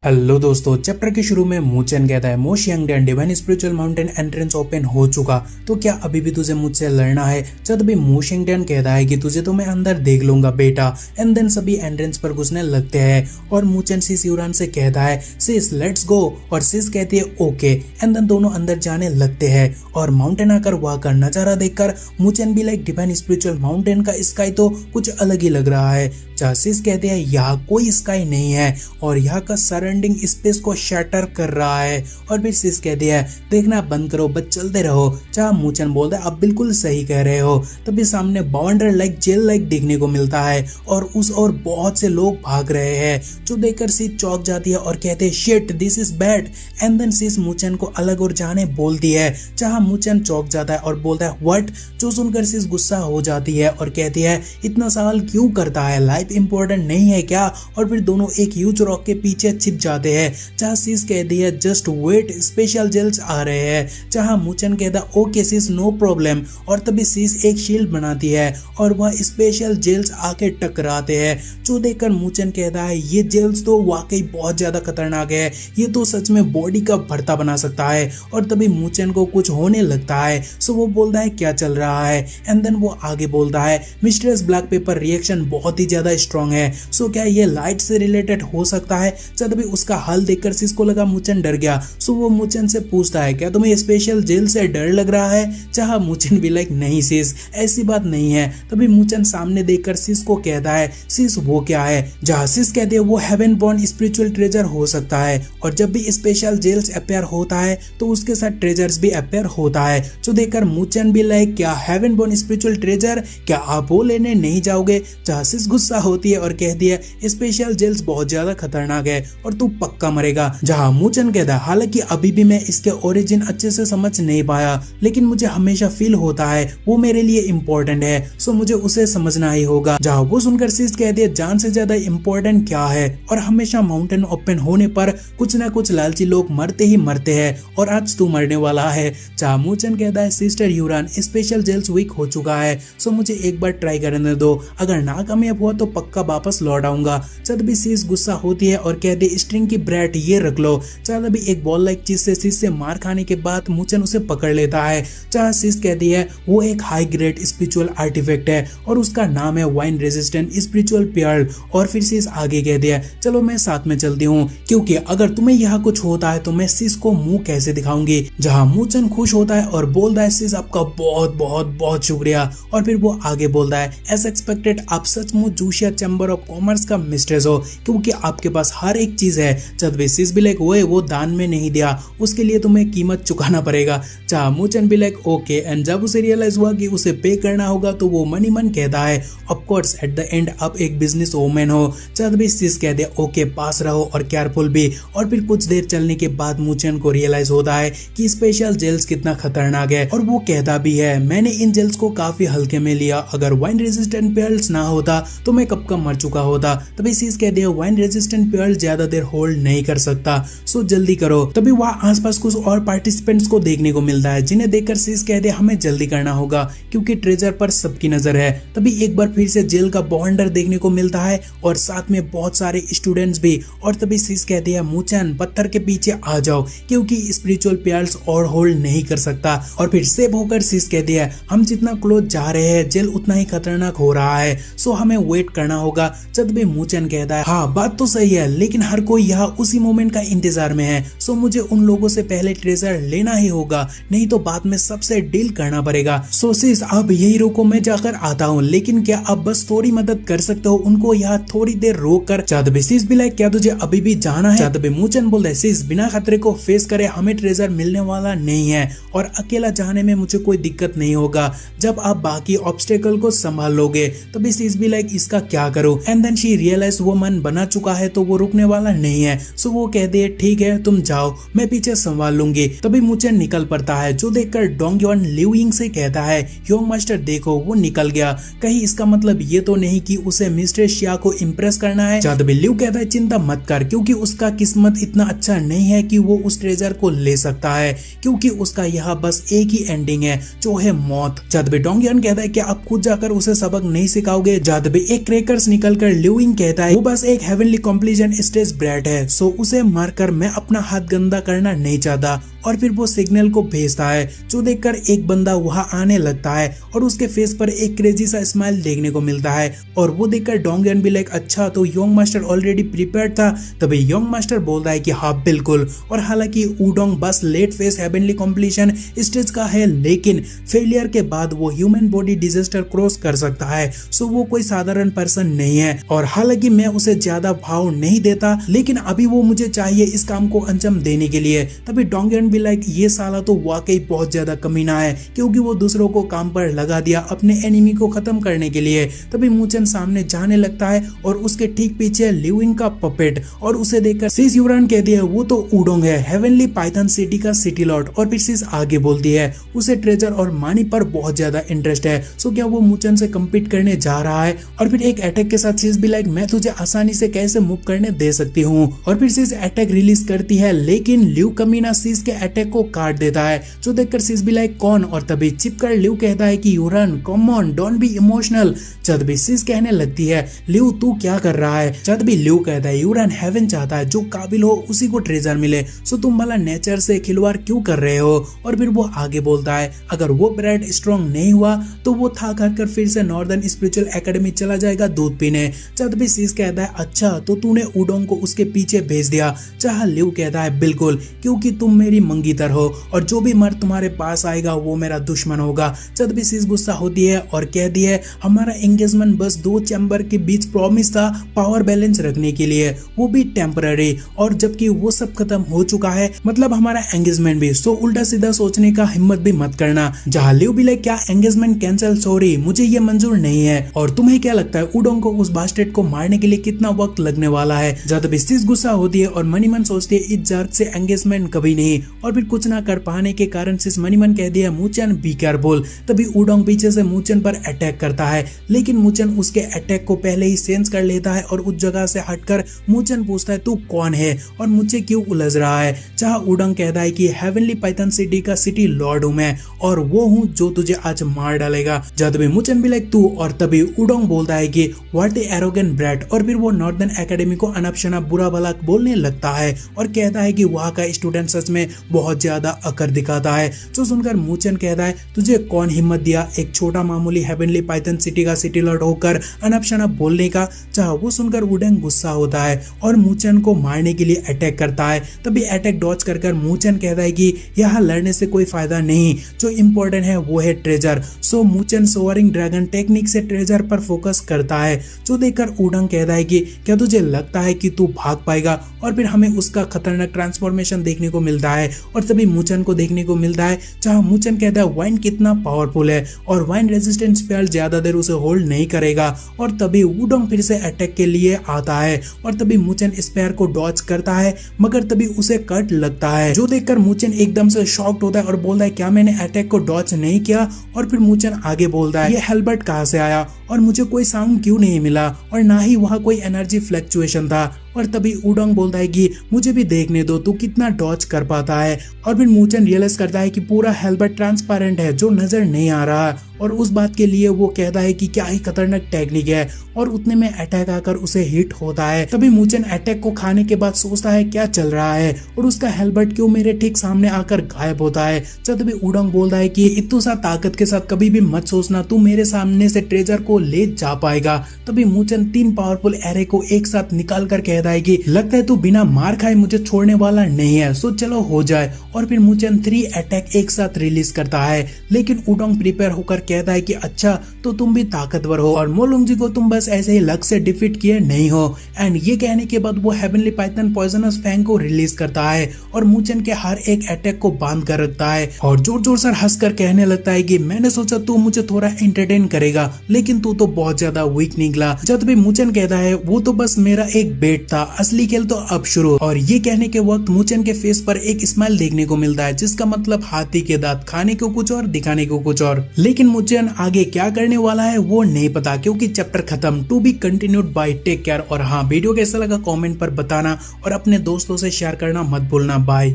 Hello दोस्तों, chapter के शुरू में मूचेन कहता है most young and divine spiritual mountain entrance open हो चुका, तो क्या अभी भी तुझे मुझसे लड़ना है। जब भी मोशिंगटन कहता है कि तुझे तो मैं अंदर देख लूंगा बेटा, एंड देन सभी एंट्रेंस पर घुसने लगते हैं और मूचेन सिस यूरान से कहता है सिस लेट्स गो, और सिस कहती है ओके, एंड देन दोनों अंदर जाने लगते हैं और माउंटेन आकर वहां का नजारा देखकर मूचेन भी लाइक डिवाइन स्पिरिचुअल माउंटेन का स्काई तो कुछ अलग ही लग रहा है। सिस कहते हैं यहाँ कोई स्काई नहीं है और यहाँ का सराउंडिंग स्पेस को शटर कर रहा है, और फिर सिस कहती है देखना बंद करो बस चलते रहो। जहाँ मूचन बोलता है आप बिल्कुल सही कह रहे हो। तभी सामने बाउंडर लाइक जेल लाइक देखने को मिलता है और उस और बहुत से लोग भाग रहे हैं, जो देखकर सिस चौंक जाती है और कहते हैं shit this is bad, and then सिस मूचन को अलग और जाने बोलती है। जहाँ मूचन चौंक जाता है और बोलता है व्हाट, जो सुनकर सिस गुस्सा हो जाती है और कहती है इतना सवाल क्यों करता है, लाइफ इंपॉर्टेंट नहीं है क्या। और फिर दोनों एक ह्यूज रॉक के पीछे छिप जाते हैं। जहाँ सिस कहती है जस्ट वेट स्पेशल जेल्स आ रहे हैं। जहाँ मूचन कहता है ओके सिस नो प्रॉब्लम, और तभी सिस एक शील्ड बनाती है और वह स्पेशल जेल्स आके टकराते हैं, जो देखकर मूचन कहता है ये जेल्स तो वाकई बहुत ज्यादा खतरनाक है, ये तो सच में बॉडी का भरता बना सकता है। और तभी मूचन को कुछ होने लगता है, सो वो बोलता है क्या चल रहा है, एंड देन वो आगे बोलता है मिस्टीरियस ब्लैक पेपर रिएक्शन बहुत ही ज्यादा स्ट्रॉन्ग है, सो क्या ये लाइट से रिलेटेड हो सकता है। जब भी उसका हल देखकर सिस को लगा मूचन डर गया, सो वो मूचन से पूछता है क्या तुम्हें स्पेशल जेल से डर लग रहा है। जहाँ मूचन भी लाइक नहीं सिस ऐसी बात नहीं है। तभी मूचन सामने देखकर सिस को कहता है सिस वो क्या है। जहाँ सिस कहते हैं वो हेवन बॉर्न स्पिरिचुअल ट्रेजर हो सकता है, और जब भी स्पेशल जेल्स अपेयर होता है तो उसके साथ ट्रेजर्स भी अपेयर होता है, जो देखकर मूचन भी लाइक क्या हेवन बॉर्न स्पिरिचुअल ट्रेजर, क्या आप वो लेने नहीं जाओगे। जहाँ सिस गुस्सा होती है और कहती है स्पेशल जेल्स बहुत ज्यादा खतरनाक है और तू पक्का मरेगा। जहाँ मूचन कहता है हालांकि अभी भी मैं इसके ओरिजिन अच्छे से समझ नहीं पाया, लेकिन मुझे हमेशा फील होता है वो मेरे लिए इम्पोर्टेंट है, सो मुझे उसे समझना ही होगा। जहाँ वो सुनकर सिस कहती है जान से ज्यादा इम्पोर्टेंट क्या है, और हमेशा माउंटेन ओपन होने पर कुछ ना कुछ लालची लोग मरते ही मरते हैं, और आज तू मरने वाला है। जहाँ मूचन कहता है सिस्टर यूरान स्पेशल जेल्स वीक हो चुका है, सो मुझे एक बार ट्राई करने दो, अगर नाकामयाब हुआ तो पक्का वापस लौट आऊंगा। जब भी सिस गुस्सा होती है और कहती है स्ट्रिंग की ब्रेड ये रख लो। जब भी एक बॉल लाइक चीज से सिस से मार खाने के बाद मूचन उसे पकड़ लेता है। जहाँ सिस कहती है वो एक हाई ग्रेड स्पिरिचुअल आर्टिफैक्ट है और उसका नाम है वाइन रेजिस्टेंट स्पिरिचुअल पर्ल। और फिर सिस आगे कहती है चलो मैं साथ में चलती हूँ, क्योंकि अगर तुम्हें यहाँ कुछ होता है तो मैं सिस को मुंह कैसे दिखाऊंगी। जहाँ मूचन खुश होता है और बोलता है सिस आपका बहुत बहुत बहुत शुक्रिया। और फिर वो आगे बोलता है एज एक्सपेक्टेड आप सचमुच जूशिया चैम्बर ऑफ कॉमर्स का मिस्ट्रेस हो, क्योंकि आपके पास हर एक चीज है। जब वे सिस भी लाइक वो दान में नहीं दिया, उसके लिए तुम्हें कीमत चुकाना पड़ेगा। चाह मूचन भी लाइक ओके, एंड जब उसे रियलाइज हुआ कि उसे पे करना होगा तो वो मनी मन कहता है of course at the end आप एक बिजनेस वूमेन हो। जब भी सिस कहते ओके पास रहो और केयरफुल भी। और फिर कुछ देर चलने के बाद मूचन को रियलाइज होता है कि स्पेशल जेल्स कितना खतरनाक है, और वो कहता भी है मैंने इन जेल्स को काफी हल्के में लिया, अगर वाइन रेजिस्टेंट पर्ल्स ना होता तो मैं कब का मर चुका होता। तभी सिस कहते हैं वाइन रेजिस्टेंट पर्ल ज्यादा देर होल्ड नहीं कर सकता, सो जल्दी करो। तभी वहाँ आसपास कुछ और पार्टिसिपेंट्स को देखने को मिलता है, जिन्हें देखकर सिस कहते हैं हमें जल्दी करना होगा क्योंकि ट्रेजर पर सबकी नजर है। तभी एक बार फिर से जेल का बाउंडर देखने को मिलता है और साथ में बहुत सारे स्टूडेंट्स भी। और तभी सिस कहते हैं मूचन पत्थर के पीछे आ जाओ क्योंकि स्पिरिचुअल पर्ल्स और होल्ड नहीं कर सकता। और फिर सेव होकर सिस कहती है हम जितना क्लोज जा रहे हैं जेल उतना ही खतरनाक हो रहा है, सो हमें वेट करना होगा। जब भी मूचन कहता है हाँ बात तो सही है, लेकिन हर कोई यहाँ उसी मोमेंट का इंतजार में है, सो मुझे उन लोगों से पहले ट्रेजर लेना ही होगा, नहीं तो बाद में सबसे डील करना पड़ेगा। सो सिस अब यही रुको मैं जाकर आता हूँ, लेकिन क्या आप बस थोड़ी मदद कर सकते हो उनको यहाँ थोड़ी देर रोक कर। चादबी सिस भी लाइक क्या तुझे अभी भी जाना है। चादबी मूचन बोलता है सिस बिना खतरे को फेस करे हमें ट्रेजर मिलने वाला नहीं है, और अकेला जाने में मुझे कोई दिक्कत नहीं होगा जब आप बाकी ऑब्स्टेकल को संभाल लोगे। तभी सिस भी लाइक इसका क्या करूं, एंड देन शी रियलाइज वो मन बना चुका है तो वो रुकने वाला नहीं है, सो वो कहती है ठीक है तुम जाओ मैं पीछे संभाल लूंगी। तभी मूचन निकल पड़ता है, जो देखकर डोंगयॉन लिविंग से कहता है योंग मास्टर देखो वो निकल गया, कहीं इसका मतलब ये तो नहीं कि उसे मिस्टर शिया को इम्प्रेस करना है। तभी लिव कहता है चिंता मत कर, क्योंकि उसका किस्मत इतना अच्छा नहीं है कि वो उस ट्रेजर को ले सकता है, क्योंकि उसका यहाँ बस एक ही एंडिंग है जो है मौत। तभी डोंगयॉन कहता है कि आप खुद जाकर उसे सबक नहीं सिखाओगे। तभी एक क्रैकर्स निकलकर ल्यूइंग कहता है वो बस एक हेवनली कॉम्प्लीजन स्टेज ब्रैट है, सो उसे मारकर मैं अपना हाथ गंदा करना नहीं चाहता। और फिर वो सिग्नल को भेजता है, जो देखकर एक बंदा वहां आने लगता है और उसके फेस पर एक क्रेजी सा स्माइल देखने को मिलता है। और वो देखकर डोंगियन भी लाइक अच्छा तो योंग मास्टर ऑलरेडी प्रिपेयर्ड था। तभी योंग मास्टर बोलता है कि हाँ बिल्कुल। और हालांकि वुडोंग बस late phase heavenly completion stage का है, लेकिन फेलियर के बाद वो ह्यूमन बॉडी डिजास्टर क्रॉस कर सकता है, सो वो कोई साधारण पर्सन नहीं है। और हालांकि मैं उसे ज्यादा भाव नहीं देता, लेकिन अभी वो मुझे चाहिए इस काम को अंजाम देने के लिए। तभी डोंगियन भी लाइक ये साला तो वाकई बहुत ज्यादा कमीना है, क्योंकि वो दूसरों को काम पर लगा दिया अपने एनिमी को खत्म करने के लिए। तभी मूचन सामने जाने लगता है और उसके ठीक पीछे ल्यूइंग का पपेट, और उसे देखकर सिस यूरान कहती है वो तो वुडोंग है, हेवनली पाइथन सिटी का सिटी लॉर्ड। और फिर सिस आगे बोलती है उसे ट्रेजर और मनी पर बहुत ज्यादा इंटरेस्ट है, सो क्या वो मूचन से कम्पीट करने जा रहा है। और फिर एक अटैक के साथ सिस भी लाइक मैं तुझे आसानी से कैसे मूव करने दे सकती हूँ। और फिर सिस अटैक रिलीज करती है, लेकिन ल्यू कमीना सिस के अटैक को काट देता है, जो देखकर सिस भी लाइक कौन। और तभी चिपकर ल्यू कहता है कि यूरन come on don't be emotional. जब भी सिस कहने लगती है ल्यू तू क्या कर रहा है। जब भी ल्यू कहता है यूरन हेवन चाहता है जो काबिल हो उसी को ट्रेजर मिले, सो तुम भला नेचर से खिलवाड़ क्यों कर रहे हो। और फिर वो आगे बोलता है अगर वो ब्रैड स्ट्रॉन्ग नहीं हुआ तो वो थक हार कर फिर से नॉर्दर्न स्पिरिचुअल एकेडमी चला जाएगा दूध पीने। जब भी सिस कहता है अच्छा तो तूने वुडोंग को उसके पीछे भेज दिया। चाह ल्यू कहता है बिल्कुल, क्योंकि तुम मेरी मंगीतर हो और जो भी मर्द तुम्हारे पास आएगा वो मेरा दुश्मन होगा। जब भी सिस गुस्सा होती है और कहती है हमारा एंगेजमेंट बस दो चैम्बर के बीच प्रॉमिस था पावर बैलेंस रखने के लिए, वो भी टेम्पररी, और जबकि वो सब खत्म हो चुका है मतलब हमारा एंगेजमेंट भी। सो उल्टा सीधा सोचने का हिम्मत भी मत करना। जहाँ ल्यू भी लाइक क्या एंगेजमेंट कैंसिल, सॉरी मुझे ये मंजूर नहीं है। और तुम्हें क्या लगता है वुडोंग को उस बास्टेट को मारने के लिए कितना वक्त लगने वाला है। जब भी सिस गुस्सा होती है और मनी मन सोचती है इस जर्क से एंगेजमेंट कभी नहीं। और फिर कुछ ना कर पाने के कारण सिस मनी मन कह दिया मूचन बी केयरफुल। तभी वुडोंग पीछे से मूचन पर अटैक करता है, लेकिन मूचन उसके अटैक को पहले ही सेंस कर लेता है और उस जगह से हटकर मूचन पूछता है तू कौन है और मुझे क्यों उलझ रहा है। जहाँ वुडोंग कहता है कि हेवनली पाइथन सिटी का सिटी लॉर्ड हूं मैं और वो हूँ जो तुझे आज मार डालेगा। जब भी मूचन भी लाइक तू, और तभी वुडोंग बोलता है कि व्हाट ए एरोगेंट ब्रैट। और फिर वो नॉर्दर्न एकेडमी को अनप शनप बुरा भला बोलने लगता है और कहता है कि वहाँ का स्टूडेंट सच में बहुत ज्यादा अकड़ दिखाता है। जो सुनकर मूचन कहता है तुझे कौन हिम्मत दिया एक छोटा मामूली हेवनली पाइथन सिटी का सिटी लॉर्ड होकर अनप शनप बोलने का। जहाँ वो सुनकर वुडोंग गुस्सा होता है और मूचन को मारने के लिए अटैक करता है। तभी अटैक डॉज कर मूचन कहता है कि यहाँ लड़ने से कोई फायदा नहीं, जो इम्पोर्टेंट है वो है ट्रेजर। सो मूचन सोअरिंग ड्रैगन टेक्निक से ट्रेजर पर फोकस करता है, जो देखकर वुडोंग कहता है कि क्या तुझे लगता है कि तू भाग पाएगा। और फिर हमें उसका खतरनाक ट्रांसफॉर्मेशन देखने को मिलता है और तभी मूचन को देखने को मिलता है जहाँ मूचन कहता है वाइन कितना पावरफुल है और वाइन रेजिस्टेंस स्पेल ज्यादा देर उसे होल्ड नहीं करेगा। और तभी वुडोंग फिर से अटैक के लिए आता है और तभी मूचन स्पेयर को डॉज करता है, मगर तभी उसे कट लगता है, जो देखकर मूचन एकदम से शॉक्ड होता है और बोलता है क्या मैंने अटैक को डॉज नहीं किया। और फिर मूचन आगे बोलता है ये हेलबर्ट कहाँ से आया और मुझे कोई साउंड क्यों नहीं मिला और ना ही वहाँ कोई एनर्जी फ्लक्चुएशन था। और तभी वुडोंग बोलता है कि मुझे भी देखने दो तू कितना डॉज कर पाता है। और फिर मूचन रियलाइज करता है कि पूरा हेलबर्ट ट्रांसपेरेंट है जो नजर नहीं आ रहा, और उस बात के लिए वो कहता है कि क्या ही खतरनाक टेक्निक है। और उतने में अटैक आकर उसे हिट होता है। तभी मूचन अटैक को खाने के बाद सोचता है क्या चल रहा है और उसका हेलबर्ट क्यों मेरे ठीक सामने आकर गायब होता है। जब तभी वुडोंग बोलता है कि इतनी सा ताकत के साथ कभी भी मत सोचना तू मेरे सामने से ट्रेजर को ले जा पाएगा। तभी मूचन 3 पावरफुल एरे को एक साथ निकाल कर कहता है कि लगता है तू बिना मार खाए मुझे छोड़ने वाला नहीं है, सो चलो हो जाए। और फिर मूचन 3 अटैक एक साथ रिलीज करता है, लेकिन वुडोंग प्रिपेयर होकर कहता है कि अच्छा तो तुम भी ताकतवर हो और मोलुंग जी को तुम बस ऐसे ही लक से डिफीट किए नहीं हो। एंड ये कहने के बाद वो हेवनली पाइथन पॉइजनस फैंग को रिलीज करता है और मूचन के हर एक अटैक को बांध कर रखता है और जोर जोर से हंसकर कहने लगता है कि मैंने सोचा तू मुझे थोड़ा एंटरटेन करेगा, लेकिन तू तो बहुत ज्यादा वीक निकला। जब भी मूचन कहता है वो तो बस मेरा एक बेट था, असली खेल तो अब शुरू। और ये कहने के वक्त मूचन के फेस पर एक स्माइल देखने को मिलता है, जिसका मतलब हाथी के दांत, खाने को कुछ और दिखाने को कुछ और। लेकिन मूचन आगे क्या करने वाला है वो नहीं पता, क्योंकि चैप्टर खत्म। To be continued bye. Take care. और हाँ, वीडियो कैसा लगा कमेंट पर बताना और अपने दोस्तों से शेयर करना मत भूलना। बाय।